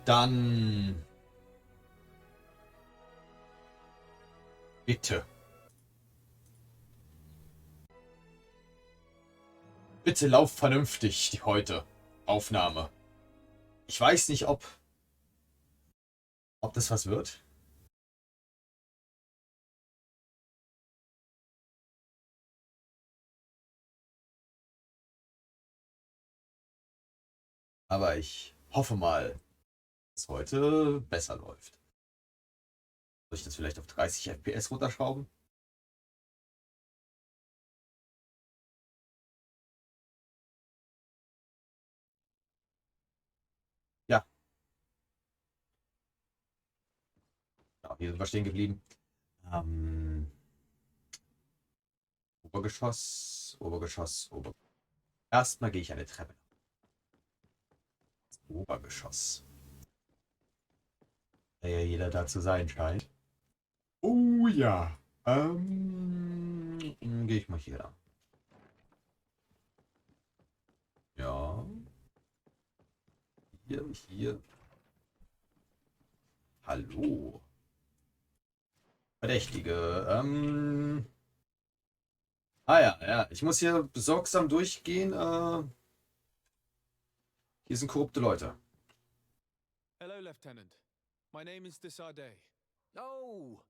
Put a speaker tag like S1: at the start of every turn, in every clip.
S1: Dann bitte. Bitte lauf vernünftig die heute Aufnahme. Ich weiß nicht, ob das was wird. Aber ich hoffe mal, dass es heute besser läuft. Soll ich das vielleicht auf 30 FPS runterschrauben? Ja, genau, hier sind wir stehen geblieben. Obergeschoss, Obergeschoss, Obergeschoss. Erstmal gehe ich eine Treppe. Obergeschoss. Da ja jeder da zu sein scheint. Oh ja. Gehe ich mal hier lang. Ja. Hier. Hallo. Verdächtige. Ah ja. Ich muss hier besorgsam durchgehen. Hier sind korrupte Leute.
S2: Hello, Lieutenant. My name is Desardet.
S3: Oh,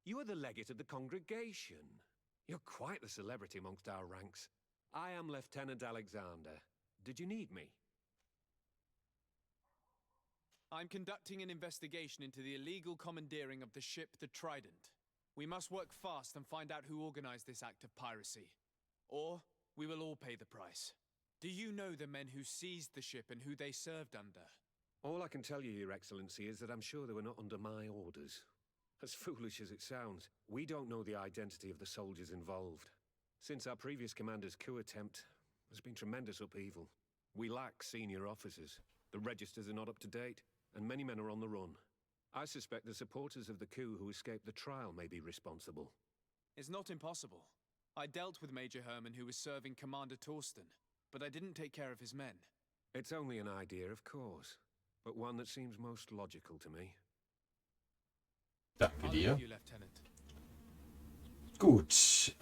S3: you are the legate of the congregation. You're quite the celebrity amongst our ranks. I am Lieutenant Alexander. Did you need me?
S2: I'm conducting an investigation into the illegal commandeering of the ship the Trident. We must work fast and find out who organized this act of piracy. Or we will all pay the price. Do you know the men who seized the ship and who they served under?
S3: All I can tell you, Your Excellency, is that I'm sure they were not under my orders. As foolish as it sounds, we don't know the identity of the soldiers involved. Since our previous commander's coup attempt, there's been tremendous upheaval. We lack senior officers. The registers are not up to date, and many men are on the run. I suspect the supporters of the coup who escaped the trial may be responsible.
S2: It's not impossible. I dealt with Major Herman, who was serving Commander Torsten, but I didn't take care of his men.
S3: It's only an idea, of course, but one that seems most logical to me.
S1: Danke
S2: I'll
S1: dir.
S2: leave you, Lieutenant.
S1: Gut.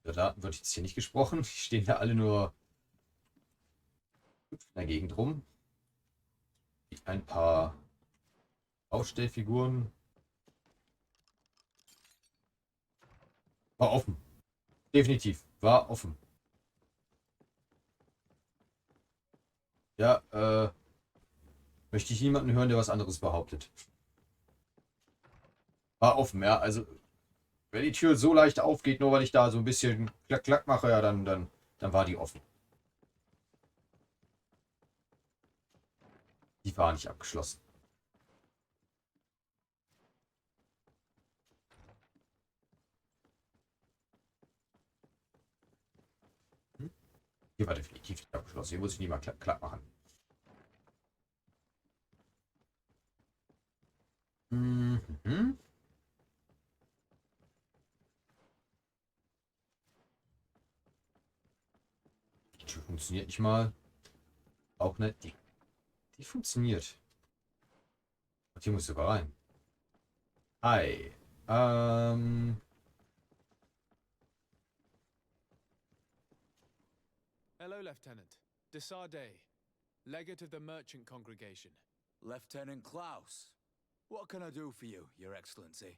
S1: Der Daten wird jetzt hier nicht gesprochen. Die stehen da alle nur in der Gegend rum. Ein paar Ausstellfiguren. War offen. Definitiv. War offen. Ja, möchte ich niemanden hören, der was anderes behauptet. War offen, ja. Also, wenn die Tür so leicht aufgeht, nur weil ich da so ein bisschen klack, klack mache, ja, dann war die offen. Die war nicht abgeschlossen. Hier war definitiv nicht abgeschlossen. Hier muss ich nie mal klack, klack machen. Mhm. Die Tür funktioniert nicht mal. Auch nicht. Die funktioniert. Und hier muss ich sogar rein. Hi.
S2: Hello, Lieutenant. Desardet, legate of the merchant congregation.
S4: Lieutenant Klaus, what can I do for you, Your Excellency?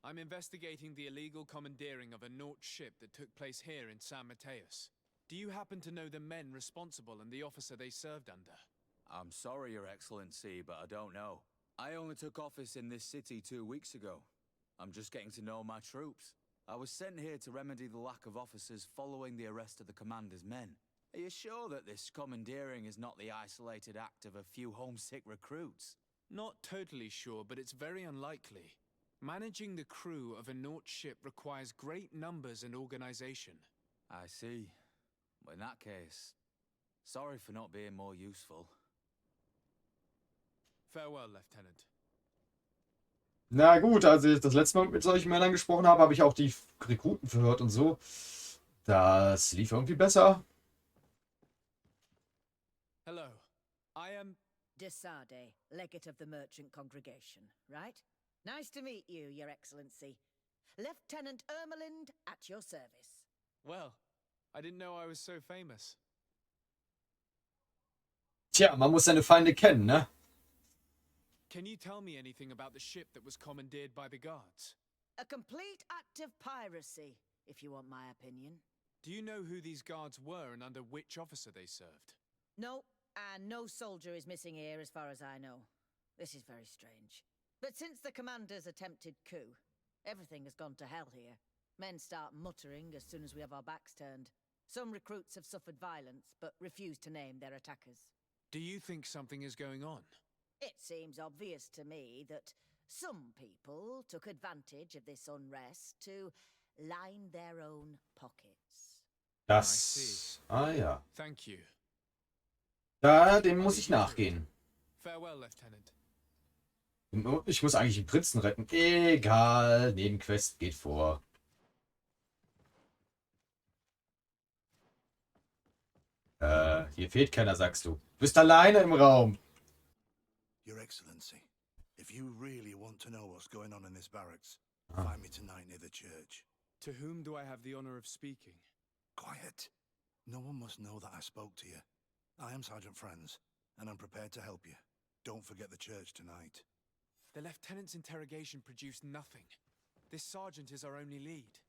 S2: I'm investigating the illegal commandeering of a Naut ship that took place here in San Mateus. Do you happen to know the men responsible and the officer they served under?
S4: I'm sorry, Your Excellency, but I don't know. I only took office in this city 2 weeks ago. I'm just getting to know my troops. I was sent here to remedy the lack of officers following the arrest of the commander's men. Are you sure that this commandeering is not the isolated act of a few homesick recruits?
S2: Not totally sure, but it's very unlikely. Managing the crew of a Naut ship requires great numbers and organization.
S4: I see. In that case, sorry for not being more useful.
S2: Farewell, Lieutenant.
S1: Na gut, als ich das letzte Mal mit solchen Männern gesprochen habe, habe ich auch die Rekruten verhört und so. Das lief irgendwie besser.
S2: Hello. I am...
S5: Desade, legate of the merchant congregation, right? Nice to meet you, Your Excellency. Lieutenant Ermelind at your service.
S2: Well, I didn't know I was so famous.
S1: Tja, man muss seine Feinde kennen, ne?
S2: Can you tell me anything about the ship that was commandeered by the guards?
S5: A complete act of piracy, if you want my opinion.
S2: Do you know who these guards were and under which officer they served?
S5: No, and no soldier is missing here as far as I know. This is very strange. But since the commander's attempted coup, everything has gone to hell here. Men start muttering as soon as we have our backs turned. Some recruits have suffered violence, but refuse to name their attackers.
S2: Do you think something is going on?
S5: It seems obvious to me that some people took advantage of this unrest to line their own pockets.
S1: Das. Ah ja.
S2: Thank you.
S1: Dem muss ich nachgehen.
S2: Farewell, Lieutenant.
S1: Ich muss eigentlich den Prinzen retten. Egal. Nebenquest geht vor. Hier fehlt keiner, sagst du. Du bist alleine im Raum.
S6: Your Excellency, if you really want to know what's going on in this barracks, find me tonight near the church.
S2: To whom do I have the honor of speaking?
S6: Quiet. No one must know that I spoke to you. I am Sergeant Franz, and I'm prepared to help you. Don't forget the church tonight.
S2: The lieutenant's interrogation produced nothing. This sergeant is our only lead.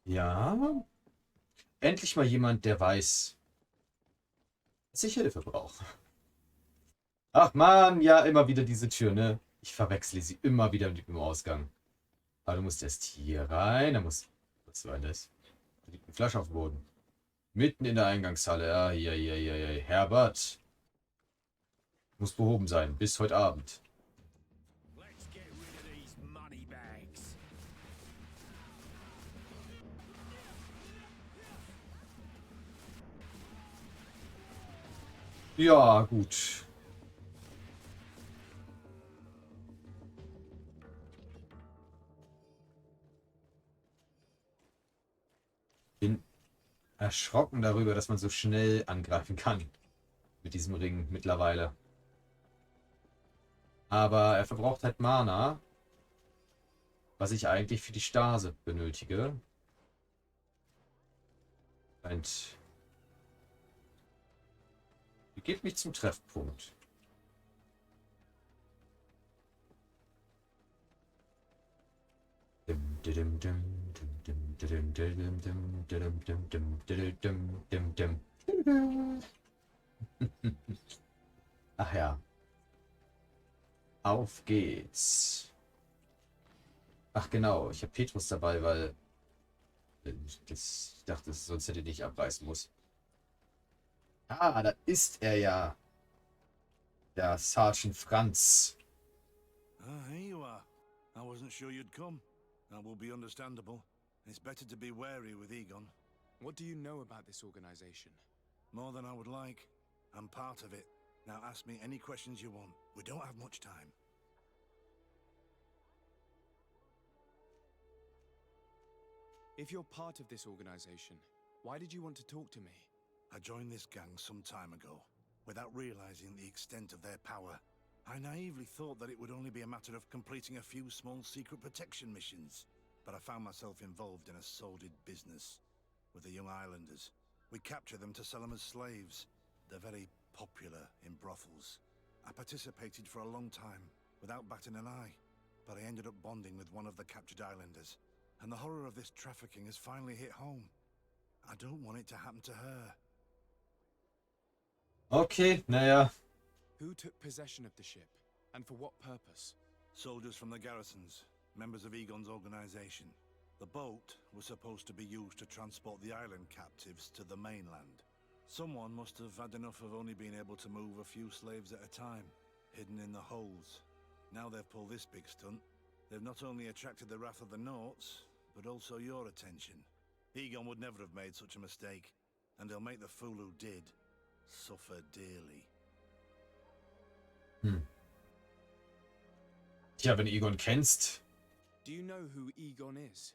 S1: Ja. Endlich mal jemand, der weiß, dass ich Hilfe brauche. Ach man, ja, immer wieder diese Tür, ne? Ich verwechsle sie immer wieder mit dem Ausgang. Aber du musst erst hier rein, da muss... Was war das? Da liegt eine Flasche auf dem Boden. Mitten in der Eingangshalle. Ja, hier. Herbert. Muss behoben sein, bis heute Abend.
S3: Let's get rid of these money bags.
S1: Ja, gut. Bin erschrocken darüber, dass man so schnell angreifen kann. Mit diesem Ring mittlerweile. Aber er verbraucht halt Mana. Was ich eigentlich für die Stase benötige. Und begibt mich zum Treffpunkt. Ach ja. Auf geht's. Ach genau, ich habe Petrus dabei, weil ich dachte, sonst hätte ich nicht abreißen muss. Ah, da ist er ja. Der Sergeant Franz.
S6: Ah, here you are. I wasn't sure you'd come. That will be understandable. It's better to be wary with Egon.
S2: What do you know about this organization?
S6: More than I would like. I'm part of it. Now ask me any questions you want. We don't have much time.
S2: If you're part of this organization, why did you want to talk to me?
S6: I joined this gang some time ago, without realizing the extent of their power. I naively thought that it would only be a matter of completing a few small secret protection missions. But I found myself involved in a sordid business with the young islanders. We capture them to sell them as slaves. They're very popular in brothels. I participated for a long time, without batting an eye. But I ended up bonding with one of the captured islanders. And the horror of this trafficking has finally hit home. I don't want it to happen to her.
S1: Okay, naja.
S2: Who took possession of the ship, and for what purpose?
S6: Soldiers from the garrisons, members of Egon's organization. The boat was supposed to be used to transport the island captives to the mainland. Someone must have had enough of only being able to move a few slaves at a time, hidden in the holds. Now they've pulled this big stunt. They've not only attracted the wrath of the Nauts, but also your attention. Egon would never have made such a mistake, and they'll make the fool who did suffer dearly.
S1: Tja, wenn du Egon kennst.
S2: Do you know who Egon is?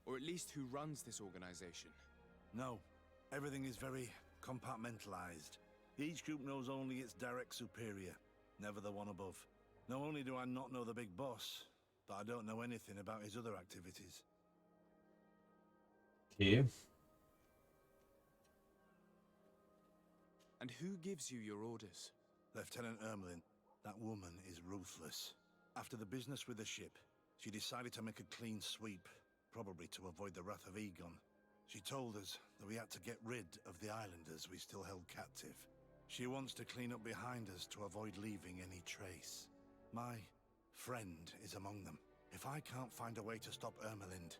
S2: Or at least who runs this organization?
S6: No, everything is very compartmentalized. Each group knows only its direct superior, never the one above. Not only do I not know the big boss, but I don't know anything about his other activities.
S1: Okay.
S2: And who gives you your orders?
S6: Lieutenant Ermelin, that woman is ruthless. After the business with the ship, she decided to make a clean sweep, probably to avoid the wrath of Egon. She told us that we had to get rid of the islanders we still held captive. She wants to clean up behind us to avoid leaving any trace. My friend is among them. If I can't find a way to stop Ermelind,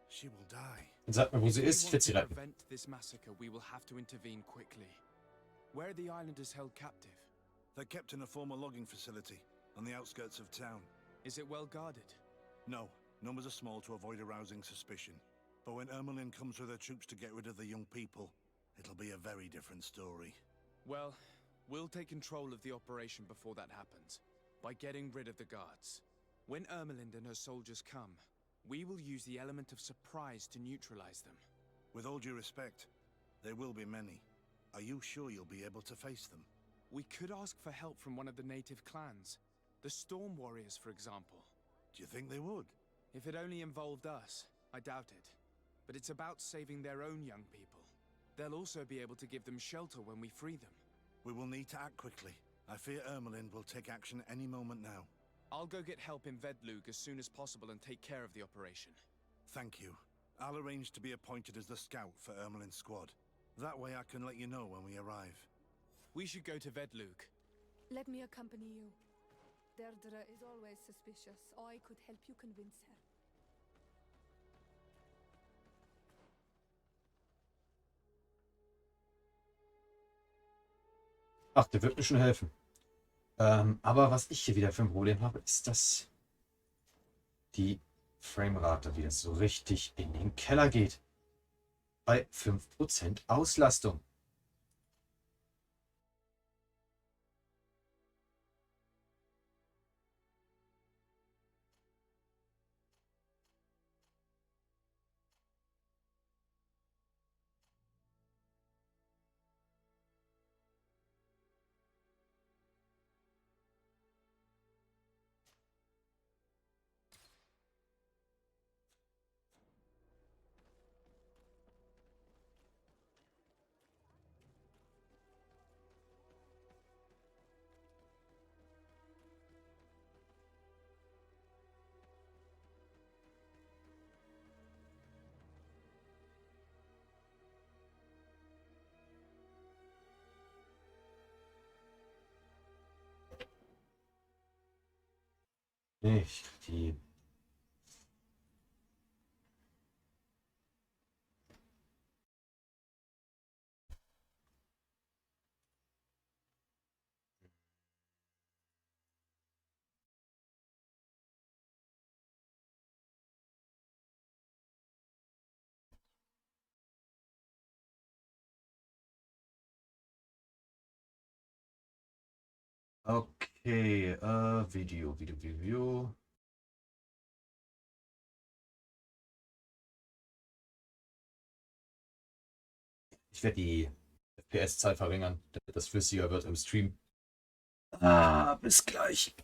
S6: she will die.
S1: Sag mir, wo
S2: If
S1: sie
S2: we
S1: ist. Ich
S2: want
S1: werde sie
S2: to
S1: retten.
S2: prevent this massacre, we will have to intervene quickly. Where are the islanders held captive?
S6: They're kept in a former logging facility on the outskirts of town.
S2: Is it well guarded?
S6: No, numbers are small to avoid arousing suspicion. But when Ermelin comes with her troops to get rid of the young people, it'll be a very different story.
S2: Well, we'll take control of the operation before that happens, by getting rid of the guards. When Ermelind and her soldiers come, we will use the element of surprise to neutralize them.
S6: With all due respect, there will be many. Are you sure you'll be able to face them?
S2: We could ask for help from one of the native clans. The Storm Warriors, for example.
S6: Do you think they would?
S2: If it only involved us, I doubt it. But it's about saving their own young people. They'll also be able to give them shelter when we free them.
S6: We will need to act quickly. I fear Ermelin will take action any moment now.
S2: I'll go get help in Vedlug as soon as possible and take care of the operation.
S6: Thank you. I'll arrange to be appointed as the scout for Ermelin's squad. That way I can let you know when we arrive.
S2: We should go to Vedlug.
S7: Let me accompany you. Deirdre is always suspicious. I could help you convince her.
S1: Ach, der wird mir schon helfen. Aber was ich hier wieder für ein Problem habe, ist, dass die Framerate wieder so richtig in den Keller geht. Bei 5% Auslastung. Nicht die. Okay, Video. Ich werde die FPS-Zahl verringern, damit das flüssiger wird im Stream. Bis gleich.